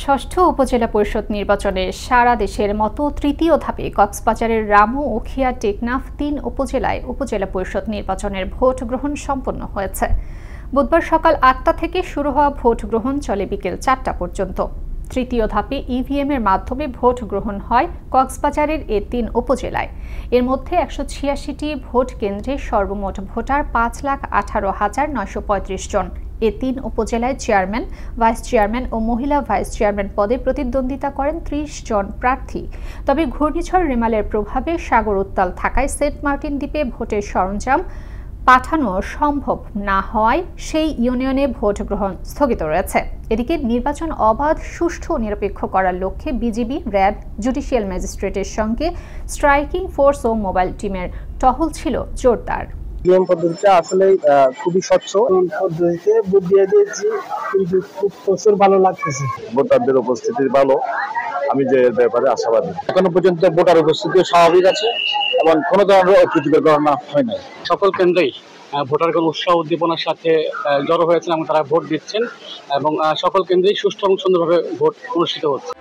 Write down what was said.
ষষ্ঠ উপজেলা পরিষদ নির্বাচনে সারা দেশের মতো তৃতীয় ধাপে কক্সবাজারের রামু, উখিয়া, টেকনাফ ৩ উপজেলায় উপজেলা পরিষদ নির্বাচনের ভোট গ্রহণ সম্পন্ন হয়েছে। বুধবার সকাল ৮টা থেকে শুরু হওয়া ভোট গ্রহণ চলে বিকেল ৪টা পর্যন্ত। তৃতীয় ধাপে ইভিএমের মাধ্যমে ভোট গ্রহণ হয় কক্সবাজারের এ ৩ উপজেলায়। এর মধ্যে ১৮৬টি ভোট কেন্দ্রে সর্বমোট ভোটার ৫,১৮,৯৩৫ জন। এ ৩ উপজেলায় চেয়ারম্যান, ভাইস চেয়ারম্যান ও মহিলা ভাইস চেয়ারম্যান পদে প্রতিদ্বন্দ্বিতা করেন ৩০ জন প্রার্থী। তবে ঘূর্ণিঝড় রেমালের প্রভাবে সাগর উত্তাল থাকায় সেন্ট মার্টিন দ্বীপে ভোটের সরঞ্জাম পাঠানো সম্ভব না হওয়ায় সেই ইউনিয়নে ভোট গ্রহণ স্থগিত রয়েছে। এদিকে নির্বাচন অবাধ, সুষ্ঠু ও নিরপেক্ষ করার লক্ষ্যে বিজিবি, র্যাব, জুডিশিয়াল ম্যাজিস্ট্রেটের সঙ্গে স্ট্রাইকিং ফোর্স ও মোবাইল টিমের টহল ছিল জোরদার। ইভিএম পদ্ধতিটা আসলে খুবই স্বচ্ছ। এই পদ্ধতিতে ভোট দিয়ে দিয়েছি, কিন্তু খুব প্রচুর ভালো লাগতেছে। ভোটারদের উপস্থিতি ভালো, আমি যে ব্যাপারে আশাবাদী। এখনো পর্যন্ত ভোটার উপস্থিতি স্বাভাবিক আছে এবং কোনো ধরনের অপ্রীতিকর ঘটনা হয় নাই। সকল কেন্দ্রেই ভোটারগণ উৎসাহ উদ্দীপনার সাথে জড়ো হয়েছেন এবং তারা ভোট দিচ্ছেন এবং সকল কেন্দ্রেই সুষ্ঠু এবং সুন্দরভাবে ভোট অনুষ্ঠিত হচ্ছে।